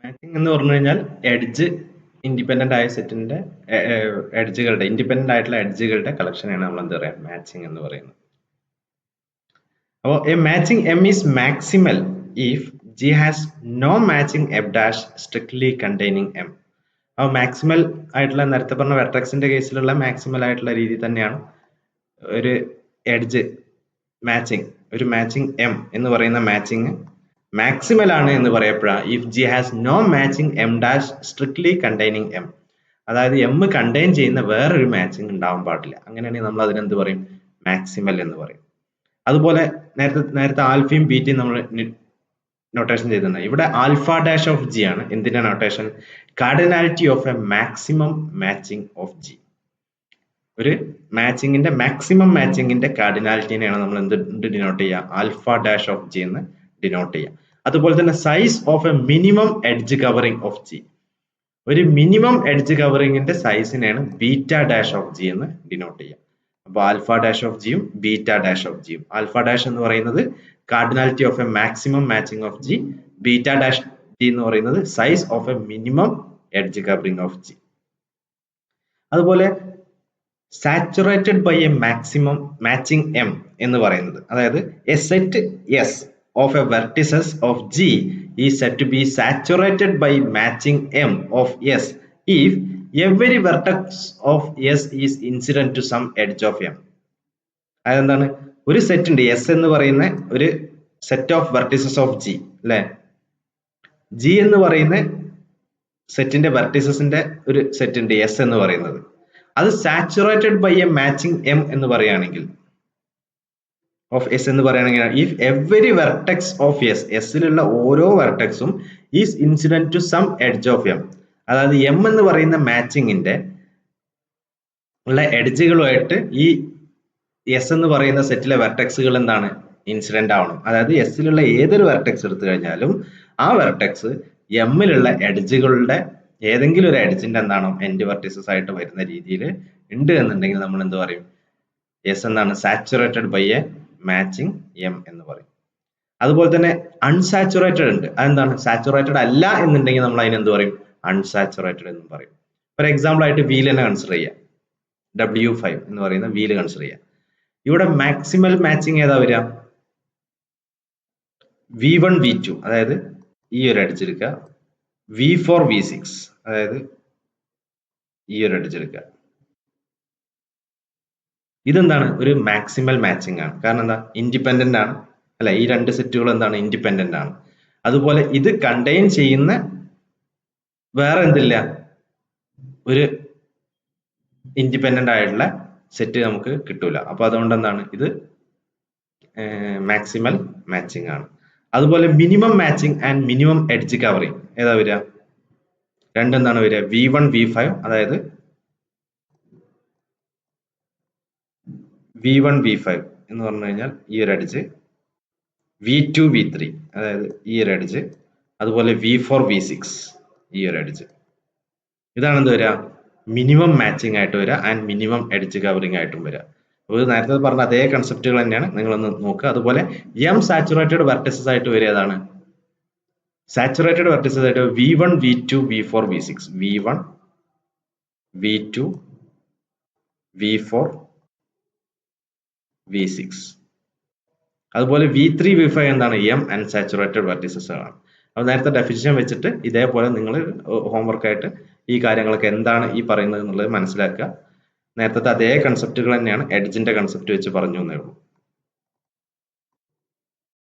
Matching എന്ന് പറഞ്ഞു കഴിഞ്ഞാൽ എഡ്ജ് ഇൻഡിപെൻഡന്റ് ആയ സെറ്റിന്റെ എഡ്ജുകളുടെ ഇൻഡിപെൻഡന്റ് ആയിട്ടുള്ള എഡ്ജുകളുടെ കളക്ഷനാണ് നമ്മൾ എന്താ പറയുക മാച്ചിങ് എന്ന് പറയുന്നത്. അപ്പോൾ a matching M is maximal if G has no matching F dash strictly containing M. അപ്പോൾ മാക്സിമൽ ആയിട്ടുള്ള നേരത്തെ പറഞ്ഞ വെർട്ടെക്സിന്റെ കേസിലുള്ള മാക്സിമൽ ആയിട്ടുള്ള രീതി തന്നെയാണ് ഒരു എഡ്ജ് മാച്ചിങ്, ഒരു മാച്ചിങ് എം എന്ന് പറയുന്ന മാച്ചിങ് മാക്സിമൽ ആണ് എന്ന് പറയപ്പെടാം if G has no matching M dash strictly containing M. അതായത് എം കണ്ടെയ്ൻ ചെയ്യുന്ന വേറൊരു മാച്ചിങ് ഉണ്ടാവാൻ പാടില്ല. അങ്ങനെയാണെങ്കിൽ നമ്മൾ അതിനെന്ത് പറയും? മാക്സിമൽ എന്ന് പറയും. അതുപോലെ നേരത്തെ ആൽഫയും ബീറ്റയും നമ്മൾ നൊട്ടേഷൻ ചെയ്തിട്ടുണ്ട്. ഇവിടെ ആൽഫ ഡാഷ് ഓഫ് ജി ആണ് എന്തിന്റെ notation? Cardinality of a maximum matching of G. ഒരു മാച്ചിങ്ങിന്റെ മാക്സിമം മാച്ചിങ്ങിന്റെ കാർഡിനാലിറ്റിനെയാണ് നമ്മൾ എന്ത് ഡിനോട്ട് ചെയ്യുക? ആൽഫ ഡാഷ് ഓഫ് ജി എന്ന് ഡിനോട്ട് ചെയ്യുക. അതുപോലെ തന്നെ size of a minimum edge covering of G. ഒരു മിനിമം എഡ്ജ് കവറിംഗിന്റെ സൈസിനെയാണ് ബീറ്റ ഡാഷ് ഓഫ് ജി എന്ന് ഡിനോട്ട് ചെയ്യുക. അപ്പോൾ ആൽഫ ഡാഷ് ഓഫ് ജിയും ബീറ്റ ഡാഷ് ഓഫ് ജിയും. ആൽഫ ഡാഷ് എന്ന് പറയുന്നത് cardinality of a maximum matching of G, beta dash G എന്ന് പറയുന്നത് size of a minimum edge covering of G. അതുപോലെ saturated by a maximum matching M എന്ന് പറയുന്നത്, അതായത് a set S of a vertices of G is said to be saturated by matching M of S if every vertex of S is incident to some edge of M. അതെന്താണ്? ഒരു set ഉണ്ട്, S എന്ന് പറയുന്ന ഒരു set of vertices of G അല്ലെ. G എന്ന് പറയുന്ന സെറ്റിന്റെ വെർട്ടിസസിന്റെ ഒരു സെറ്റ് ഉണ്ട് എസ് എന്ന് പറയുന്നത്. അത് saturated by a matching M എന്ന് പറയുകയാണെങ്കിൽ, ഓഫ് എസ് എന്ന് പറയുകയാണെങ്കിൽ, if every vertex of S, എസിലുള്ള ഓരോ വെർട്ടെക്സും is incident to some edge of M, അതായത് എം എന്ന് പറയുന്ന മാച്ചിങ്ങിന്റെ ഉള്ള എഡ്ജുകളുമായിട്ട് ഈ എസ് എന്ന് പറയുന്ന സെറ്റിലെ വെർട്ടെക്സുകൾ എന്താണ്? ഇൻസിഡന്റ് ആവണം. അതായത് എസിലുള്ള ഏതൊരു വെർട്ടെക്സ് എടുത്തു കഴിഞ്ഞാലും ആ വെർട്ടെക്സ് എമ്മിലുള്ള എഡ്ജുകളുടെ ഏതെങ്കിലും ഒരു എഡ്ജിന്റെ എന്താണോ എൻഡ് വെർട്ടിസസ് ആയിട്ട് വരുന്ന രീതിയിൽ ഉണ്ട് എന്നുണ്ടെങ്കിൽ നമ്മൾ എന്ത് പറയും? എസ് എന്താണ്? Saturated by a matching M എന്ന് പറയും. അതുപോലെ തന്നെ അൺസാച്ചുറേറ്റഡ് ഉണ്ട്. അതെന്താണ്? സാച്ചുറേറ്റഡ് അല്ല എന്നുണ്ടെങ്കിൽ നമ്മൾ അതിനെന്ത് പറയും? അൺസാച്ചുറേറ്റഡ് എന്ന് പറയും. ഫോർ എക്സാമ്പിൾ ആയിട്ട് വീൽ തന്നെ കൺസിഡർ ചെയ്യാം. W5 എന്ന് പറയുന്ന വീല് കൺസിഡർ ചെയ്യാം. ഇവിടെ മാക്സിമൽ മാച്ചിങ് ഏതാ വരിക? V1 V2, അതായത് ഈ ഒരു എഡ്ജ് എടുക്കുക. V4 V6, അതായത് ഈ ഒരു എഡ്ജ് എടുക്കുക. ഇതെന്താണ്? ഒരു മാക്സിമൽ മാച്ചിങ് ആണ്. കാരണം എന്താ? ഇൻഡിപെൻഡന്റ് ആണ് അല്ലെ. ഈ രണ്ട് സെറ്റുകൾ എന്താണ്? ഇൻഡിപെൻഡന്റ് ആണ്. അതുപോലെ ഇത് കണ്ടെയ്ൻ ചെയ്യുന്ന വേറെ എന്തില്ല? ഒരു ഇൻഡിപെൻഡന്റ് ആയിട്ടുള്ള സെറ്റ് നമുക്ക് കിട്ടൂല. അപ്പൊ അതുകൊണ്ട് എന്താണ്? ഇത് മാക്സിമൽ മാച്ചിങ് ആണ്. അതുപോലെ minimum matching and minimum edge covering ഏതാ വരിക? രണ്ടെന്താണ് വരിക? V1 V5, അതായത് V1 V5 എന്ന് പറഞ്ഞു കഴിഞ്ഞാൽ ഈ ഒരു എഡ്ജ്, V2 V3, അതായത് ഈ ഒരു എഡ്ജ്, അതുപോലെ V4 V6 ഈ ഒരു എഡ്ജ്. ഇതാണ് എന്ത് വരിക? മിനിമം മാച്ചിങ് ആയിട്ട് വരിക ആൻഡ് മിനിമം എഡ്ജ് കവറിങ് ആയിട്ടും വരിക. അപ്പോൾ നേരത്തെ പറഞ്ഞ അതേ കൺസെപ്റ്റുകൾ തന്നെയാണ്, നിങ്ങളൊന്ന് നോക്കുക. അതുപോലെ എം സാച്ചുറേറ്റഡ് വെർട്ടിസസ് ആയിട്ട് വരിക ഏതാണ്? സാച്ചുറേറ്റഡ് വെർട്ടിസസ് ആയിട്ട് V1 V2 V4 V6, V1 V2 V4 V6. അതുപോലെ V3 V5 എന്താണ്? എം അൺസാച്ചുറേറ്റഡ് വെർട്ടിസസ് ആണ്. അപ്പോൾ നേരത്തെ ഡെഫിനിഷൻ വെച്ചിട്ട് ഇതേപോലെ നിങ്ങൾ ഹോംവർക്ക് ആയിട്ട് ഈ കാര്യങ്ങളൊക്കെ എന്താണ് ഈ പറയുന്നത് എന്നുള്ളത് മനസ്സിലാക്കുക. നേരത്തെ അതേ കൺസെപ്റ്റുകൾ തന്നെയാണ് എഡ്ജിന്റെ കൺസെപ്റ്റ് വെച്ച് പറഞ്ഞു എന്നേ ഉള്ളൂ.